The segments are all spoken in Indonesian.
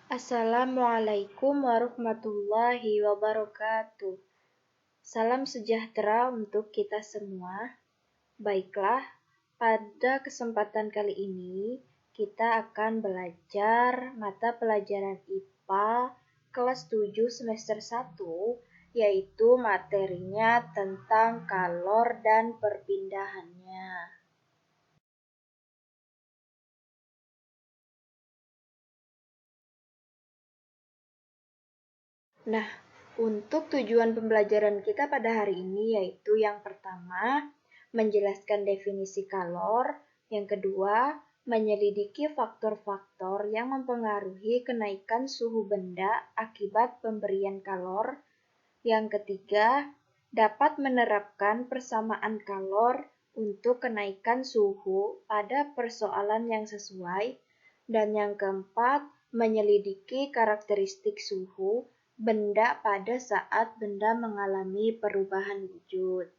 Assalamualaikum warahmatullahi wabarakatuh. Salam sejahtera untuk kita semua. Baiklah, pada kesempatan kali ini kita akan belajar mata pelajaran IPA kelas 7 semester 1, yaitu materinya tentang kalor dan perpindahannya. Nah, untuk tujuan pembelajaran kita pada hari ini yaitu yang pertama, menjelaskan definisi kalor, yang kedua, menyelidiki faktor-faktor yang mempengaruhi kenaikan suhu benda akibat pemberian kalor, yang ketiga, dapat menerapkan persamaan kalor untuk kenaikan suhu pada persoalan yang sesuai, dan yang keempat, menyelidiki karakteristik suhu benda pada saat benda mengalami perubahan wujud.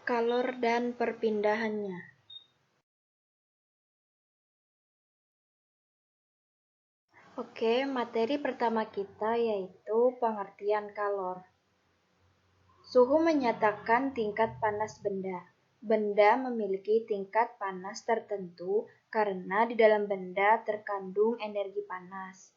Kalor dan perpindahannya. Oke, materi pertama kita yaitu pengertian kalor. Suhu menyatakan tingkat panas benda. Benda memiliki tingkat panas tertentu karena di dalam benda terkandung energi panas.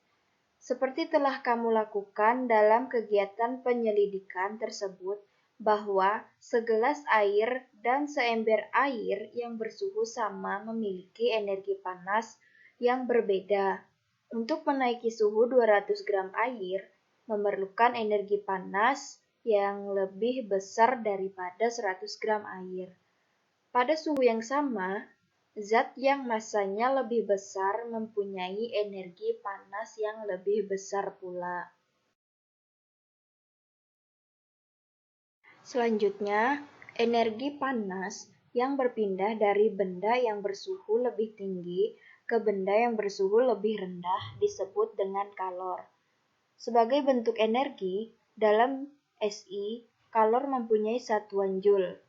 Seperti telah kamu lakukan dalam kegiatan penyelidikan tersebut, bahwa segelas air dan seember air yang bersuhu sama memiliki energi panas yang berbeda. Untuk menaiki suhu 200 gram air, memerlukan energi panas yang lebih besar daripada 100 gram air. Pada suhu yang sama, zat yang masanya lebih besar mempunyai energi panas yang lebih besar pula. Selanjutnya, energi panas yang berpindah dari benda yang bersuhu lebih tinggi ke benda yang bersuhu lebih rendah disebut dengan kalor. Sebagai bentuk energi, dalam SI, kalor mempunyai satuan Joule.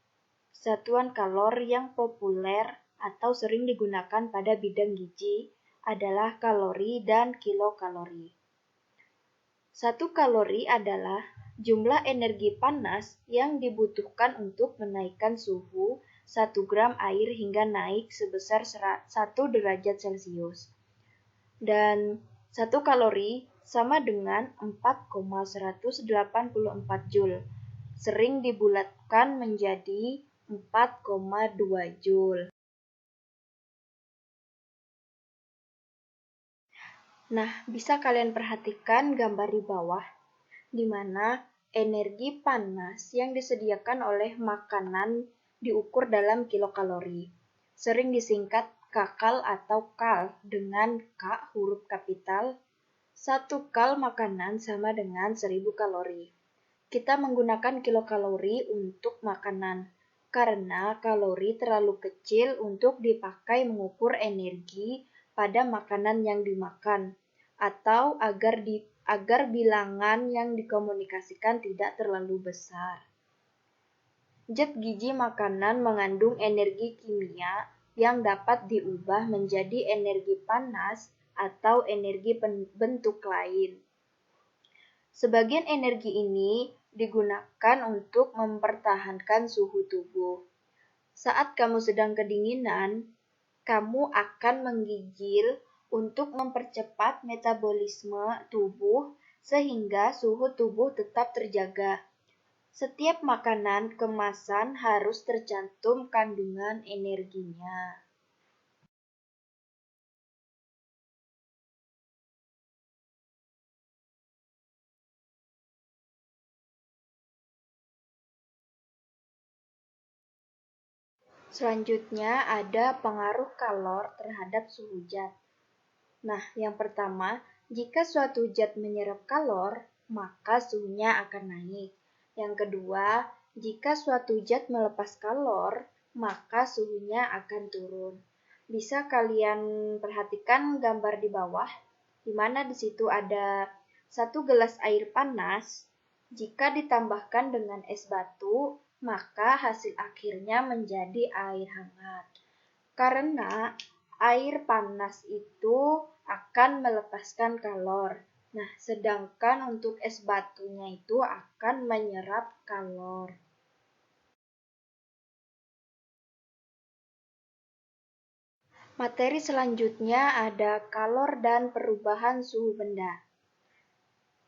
Satuan kalor yang populer atau sering digunakan pada bidang gizi adalah kalori dan kilokalori. 1 kalori adalah jumlah energi panas yang dibutuhkan untuk menaikkan suhu 1 gram air hingga naik sebesar 1 derajat Celcius. Dan 1 kalori sama dengan 4,184 Joule. Sering dibulatkan menjadi 4,2 Joule. Nah, bisa kalian perhatikan gambar di bawah, di mana energi panas yang disediakan oleh makanan diukur dalam kilokalori. Sering disingkat KAKAL atau KAL dengan K huruf kapital. 1 kal makanan sama dengan 1000 kalori. Kita menggunakan kilokalori untuk makanan, karena kalori terlalu kecil untuk dipakai mengukur energi pada makanan yang dimakan, atau agar bilangan yang dikomunikasikan tidak terlalu besar. Zat gizi makanan mengandung energi kimia yang dapat diubah menjadi energi panas atau energi bentuk lain. Sebagian energi ini digunakan untuk mempertahankan suhu tubuh. Saat kamu sedang kedinginan, kamu akan menggigil untuk mempercepat metabolisme tubuh sehingga suhu tubuh tetap terjaga. Setiap makanan kemasan harus tercantum kandungan energinya. Selanjutnya ada pengaruh kalor terhadap suhu zat. Nah, yang pertama, jika suatu zat menyerap kalor, maka suhunya akan naik. Yang kedua, jika suatu zat melepas kalor, maka suhunya akan turun. Bisa kalian perhatikan gambar di bawah, di mana di situ ada 1 gelas air panas. Jika ditambahkan dengan es batu, maka hasil akhirnya menjadi air hangat. Karena air panas itu akan melepaskan kalor. Nah, sedangkan untuk es batunya itu akan menyerap kalor. Materi selanjutnya ada kalor dan perubahan suhu benda.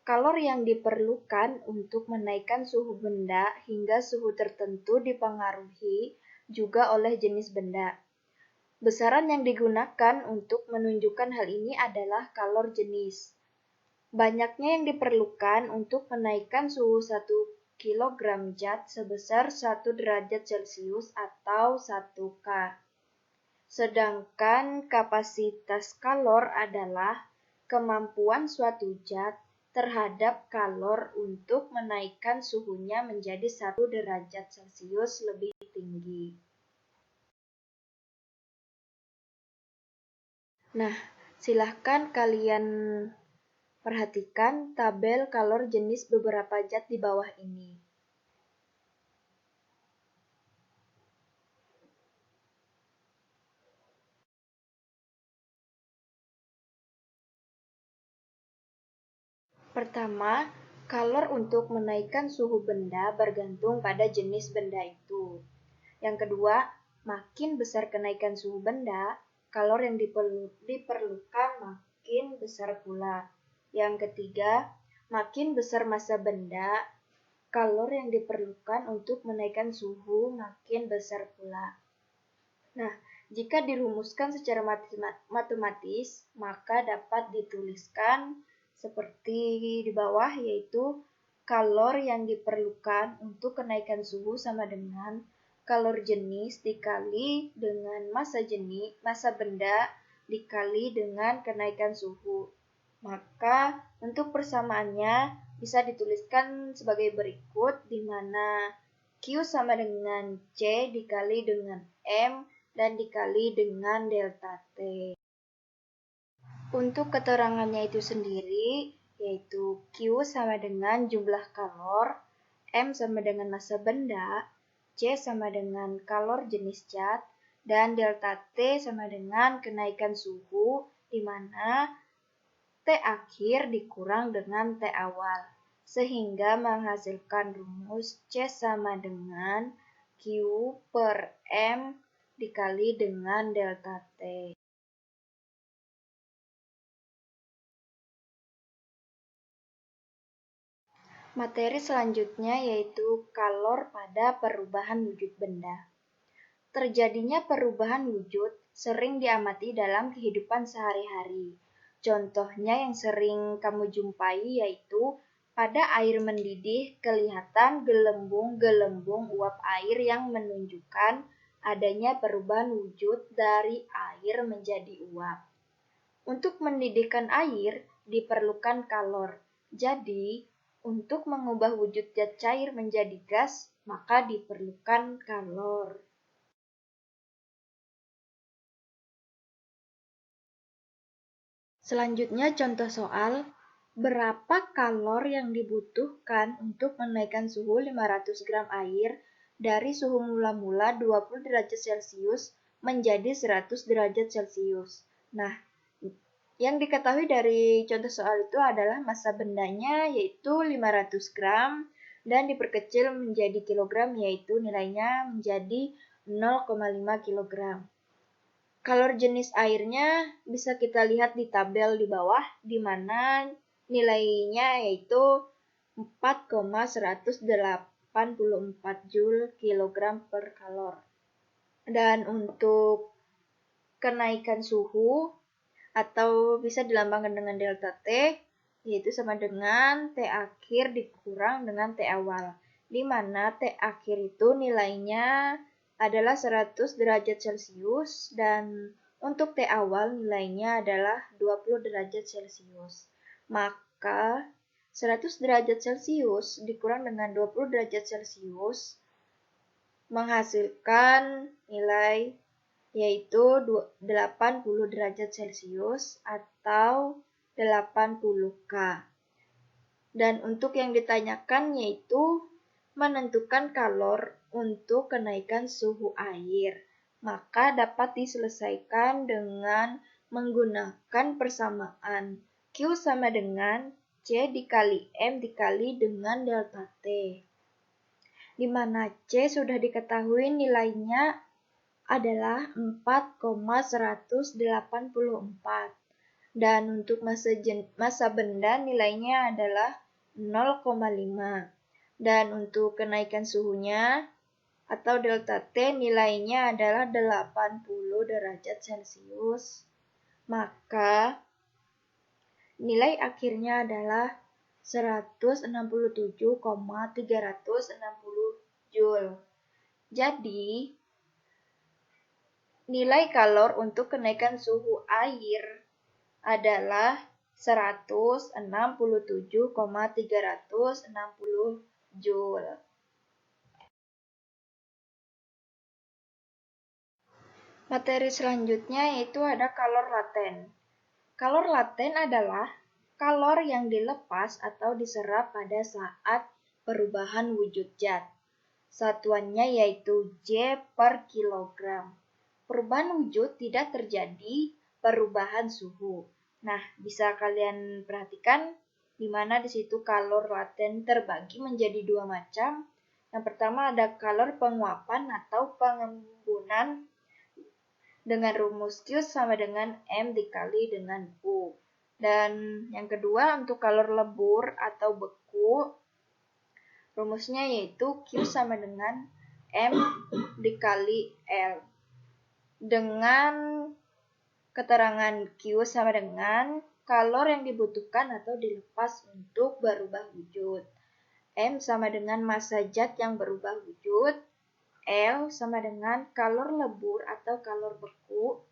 Kalor yang diperlukan untuk menaikkan suhu benda hingga suhu tertentu dipengaruhi juga oleh jenis benda. Besaran yang digunakan untuk menunjukkan hal ini adalah kalor jenis. Banyaknya yang diperlukan untuk menaikkan suhu 1 kg zat sebesar 1 derajat Celcius atau 1 K. Sedangkan kapasitas kalor adalah kemampuan suatu zat terhadap kalor untuk menaikkan suhunya menjadi 1 derajat Celcius lebih tinggi. Nah, silahkan kalian perhatikan tabel kalor jenis beberapa zat di bawah ini. Pertama, kalor untuk menaikkan suhu benda bergantung pada jenis benda itu. Yang kedua, makin besar kenaikan suhu benda, kalor yang diperlukan makin besar pula. Yang ketiga, makin besar massa benda, kalor yang diperlukan untuk menaikkan suhu makin besar pula. Nah, jika dirumuskan secara matematis, maka dapat dituliskan seperti di bawah, yaitu kalor yang diperlukan untuk kenaikan suhu sama dengan kalor jenis dikali dengan massa benda dikali dengan kenaikan suhu. Maka untuk persamaannya bisa dituliskan sebagai berikut, di mana Q sama dengan C dikali dengan M dan dikali dengan delta T. Untuk keterangannya itu sendiri, yaitu Q sama dengan jumlah kalor, M sama dengan massa benda, C sama dengan kalor jenis zat, dan delta T sama dengan kenaikan suhu, di mana T akhir dikurang dengan T awal, sehingga menghasilkan rumus C sama dengan Q per M dikali dengan delta T. Materi selanjutnya yaitu kalor pada perubahan wujud benda. Terjadinya perubahan wujud sering diamati dalam kehidupan sehari-hari. Contohnya yang sering kamu jumpai yaitu pada air mendidih kelihatan gelembung-gelembung uap air yang menunjukkan adanya perubahan wujud dari air menjadi uap. Untuk mendidihkan air diperlukan kalor. Jadi, untuk mengubah wujud zat cair menjadi gas, maka diperlukan kalor. Selanjutnya contoh soal, berapa kalor yang dibutuhkan untuk menaikkan suhu 500 gram air dari suhu mula-mula 20 derajat Celcius menjadi 100 derajat Celcius. Nah, yang diketahui dari contoh soal itu adalah massa bendanya yaitu 500 gram dan diperkecil menjadi kilogram yaitu nilainya menjadi 0,5 kilogram. Kalor jenis airnya bisa kita lihat di tabel di bawah, di mana nilainya yaitu 4,184 Joule kilogram per kalor. Dan untuk kenaikan suhu atau bisa dilambangkan dengan delta T, yaitu sama dengan T akhir dikurang dengan T awal, di mana T akhir itu nilainya adalah 100 derajat Celcius dan untuk T awal nilainya adalah 20 derajat Celcius. Maka 100 derajat Celcius dikurang dengan 20 derajat Celcius menghasilkan nilai yaitu 80 derajat Celcius atau 80 K. Dan untuk yang ditanyakan yaitu menentukan kalor untuk kenaikan suhu air. maka dapat diselesaikan dengan menggunakan persamaan Q sama dengan C dikali M dikali dengan delta T. Di mana C sudah diketahui nilainya adalah 4,184. Dan untuk massa benda nilainya adalah 0,5. Dan untuk kenaikan suhunya atau delta T nilainya adalah 80 derajat Celcius. Maka nilai akhirnya adalah 167,360 Joule. Jadi, nilai kalor untuk kenaikan suhu air adalah 167,360 Joule. Materi selanjutnya yaitu ada kalor laten. Kalor laten adalah kalor yang dilepas atau diserap pada saat perubahan wujud zat. Satuannya yaitu J per kilogram. Perubahan wujud tidak terjadi perubahan suhu. Nah, bisa kalian perhatikan di mana di situ kalor laten terbagi menjadi dua macam. Yang pertama ada kalor penguapan atau pengembunan dengan rumus Q sama dengan M dikali dengan U. Dan yang kedua untuk kalor lebur atau beku, rumusnya yaitu Q sama dengan M dikali L. Dengan keterangan Q sama dengan kalor yang dibutuhkan atau dilepas untuk berubah wujud. M sama dengan massa zat yang berubah wujud. L sama dengan kalor lebur atau kalor beku.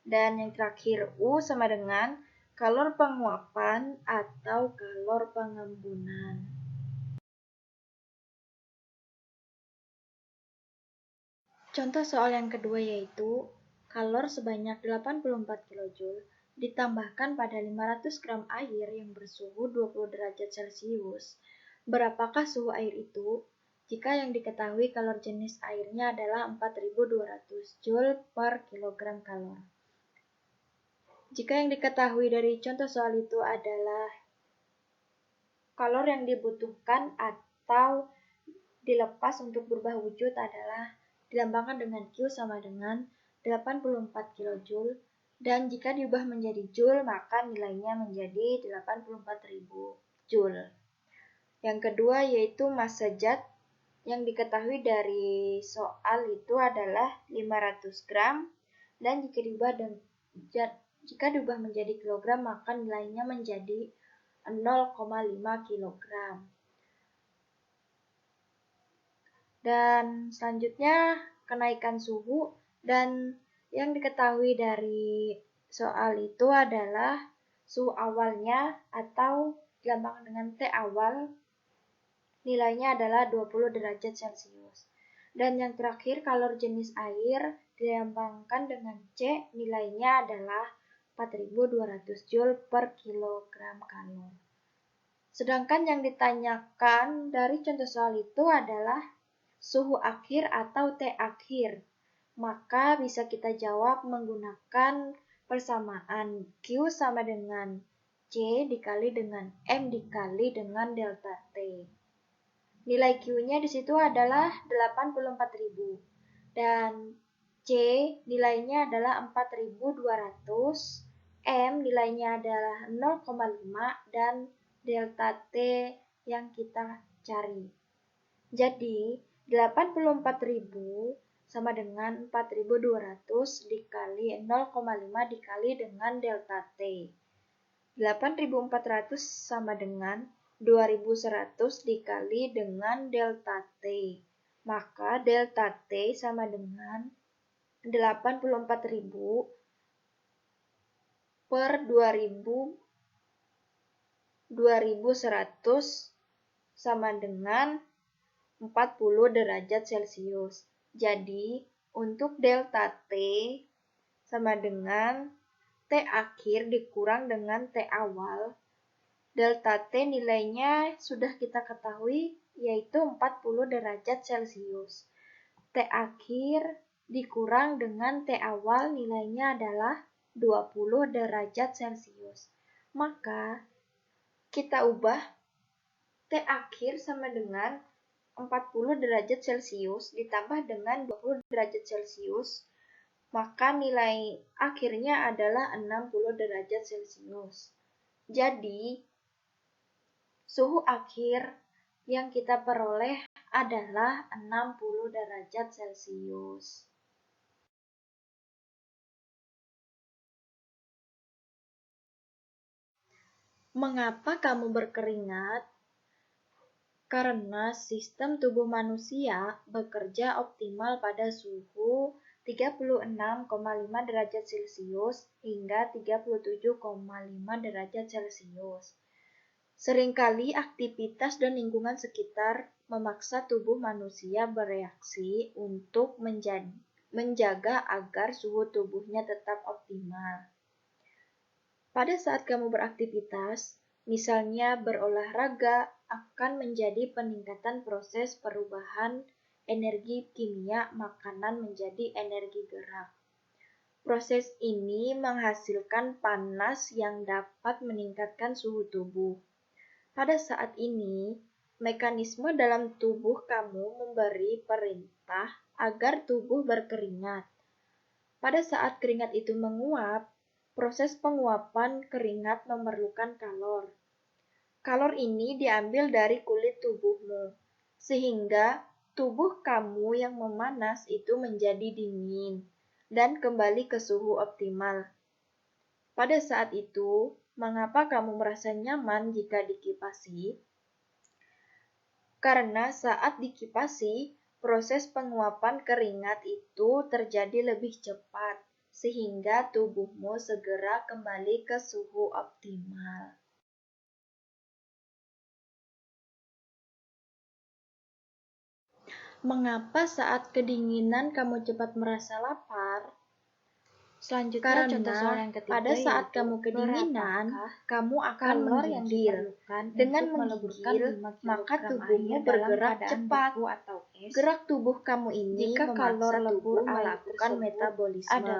Dan yang terakhir U sama dengan kalor penguapan atau kalor pengembunan. Contoh soal yang kedua yaitu kalor sebanyak 84 kJ ditambahkan pada 500 gram air yang bersuhu 20 derajat Celcius. Berapakah suhu air itu? Jika yang diketahui kalor jenis airnya adalah 4200 Joule per kilogram kalor. Jika yang diketahui dari contoh soal itu adalah kalor yang dibutuhkan atau dilepas untuk berubah wujud adalah dilambangkan dengan Q sama dengan 84 kJ, dan jika diubah menjadi Joule maka nilainya menjadi 84.000 Joule. Yang kedua yaitu massa zat. Yang diketahui dari soal itu adalah 500 gram, dan jika diubah menjadi kilogram maka nilainya menjadi 0,5 kilogram. Dan selanjutnya kenaikan suhu, dan yang diketahui dari soal itu adalah suhu awalnya atau dilambangkan dengan T awal, nilainya adalah 20 derajat Celcius. Dan yang terakhir kalor jenis air dilambangkan dengan C, nilainya adalah 4200 Joule per kilogram kalor. Sedangkan yang ditanyakan dari contoh soal itu adalah suhu akhir atau T akhir. Maka bisa kita jawab menggunakan persamaan Q sama dengan C dikali dengan M dikali dengan delta T. Nilai Q-nya di situ adalah 84.000 dan C nilainya adalah 4.200, M nilainya adalah 0,5 dan delta T yang kita cari. Jadi 84.000 sama dengan 4.200 dikali 0,5 dikali dengan delta T. 8.400 sama dengan 2.100 dikali dengan delta T. Maka delta T sama dengan 84.000 per 2.100 sama dengan 40 derajat Celcius. Jadi, untuk delta T sama dengan T akhir dikurang dengan T awal. Delta T nilainya sudah kita ketahui yaitu 40 derajat Celcius. T akhir dikurang dengan T awal nilainya adalah 20 derajat Celcius. Maka kita ubah T akhir sama dengan 40 derajat Celcius ditambah dengan 20 derajat Celcius, maka nilai akhirnya adalah 60 derajat Celcius. Jadi, suhu akhir yang kita peroleh adalah 60 derajat Celcius. Mengapa kamu berkeringat? Karena sistem tubuh manusia bekerja optimal pada suhu 36,5 derajat Celcius hingga 37,5 derajat Celcius. Seringkali aktivitas dan lingkungan sekitar memaksa tubuh manusia bereaksi untuk menjaga agar suhu tubuhnya tetap optimal. Pada saat kamu beraktivitas, misalnya berolahraga, akan menjadi peningkatan proses perubahan energi kimia makanan menjadi energi gerak. Proses ini menghasilkan panas yang dapat meningkatkan suhu tubuh. Pada saat ini, mekanisme dalam tubuh kamu memberi perintah agar tubuh berkeringat. Pada saat keringat itu menguap, proses penguapan keringat memerlukan kalor. Kalor ini diambil dari kulit tubuhmu, sehingga tubuh kamu yang memanas itu menjadi dingin dan kembali ke suhu optimal. Pada saat itu, mengapa kamu merasa nyaman jika dikipasi? Karena saat dikipasi, proses penguapan keringat itu terjadi lebih cepat, sehingga tubuhmu segera kembali ke suhu optimal. Mengapa saat kedinginan kamu cepat merasa lapar? Selanjutnya, contoh soal yang ketiga, pada saat kamu kedinginan, kamu akan menggigil. Dengan menggigil, maka tubuhmu bergerak cepat. Gerak tubuh kamu ini memaksa tubuh melakukan metabolisme,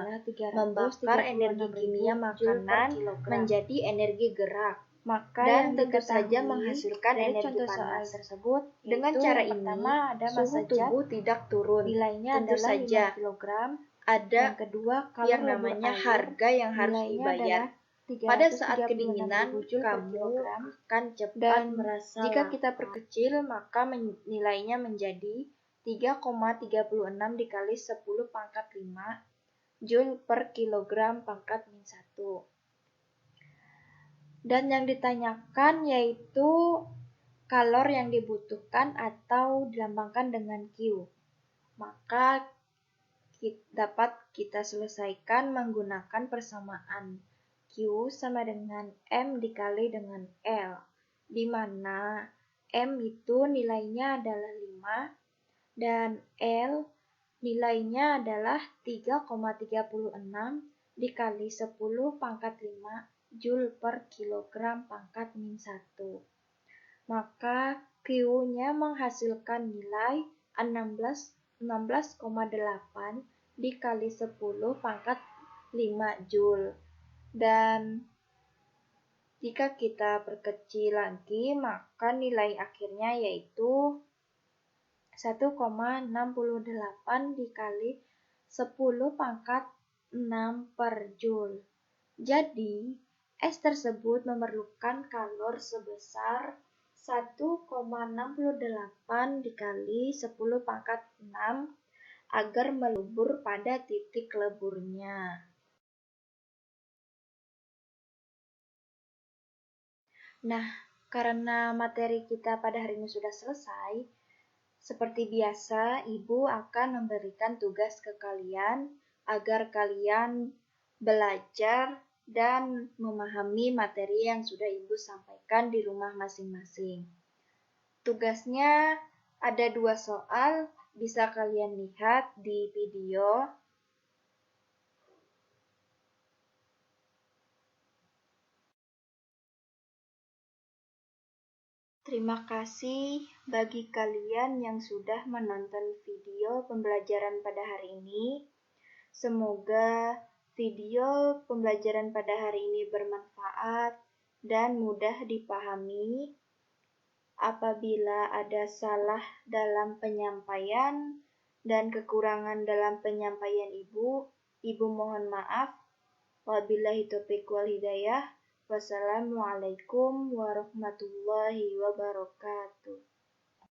membakar energi kimia makanan menjadi energi gerak. Dan tentu saja menghasilkan energi panas. Dengan cara ini, suhu tubuh tidak turun. Tentu saja ada yang namanya harga yang harus dibayar. Pada saat kedinginan, kamu akan cepat merasa jika kita perkecil, maka nilainya menjadi 3,36 dikali 10 pangkat 5 Joule per kilogram pangkat min 1. Dan yang ditanyakan yaitu kalor yang dibutuhkan atau dilambangkan dengan Q. Maka dapat kita selesaikan menggunakan persamaan Q sama dengan M dikali dengan L, di mana M itu nilainya adalah 5 dan L nilainya adalah 3,36 dikali 10 pangkat 5 Joule per kilogram pangkat min 1. Maka Q-nya menghasilkan nilai 16,8 dikali 10 pangkat 5 Joule. Dan jika kita perkecil lagi, maka nilai akhirnya yaitu 1,68 dikali 10 pangkat 6 per Joule. Jadi, es tersebut memerlukan kalor sebesar 1,68 dikali 10 pangkat 6 agar melebur pada titik leburnya. Nah, karena materi kita pada hari ini sudah selesai, seperti biasa, Ibu akan memberikan tugas ke kalian agar kalian belajar dan memahami materi yang sudah Ibu sampaikan di rumah masing-masing. Tugasnya ada 2 soal, bisa kalian lihat di video. Terima kasih bagi kalian yang sudah menonton video pembelajaran pada hari ini. Semoga video pembelajaran pada hari ini bermanfaat dan mudah dipahami. Apabila ada salah dalam penyampaian dan kekurangan dalam penyampaian Ibu mohon maaf. Wabillahi taufiq wal hidayah. Wassalamualaikum warahmatullahi wabarakatuh.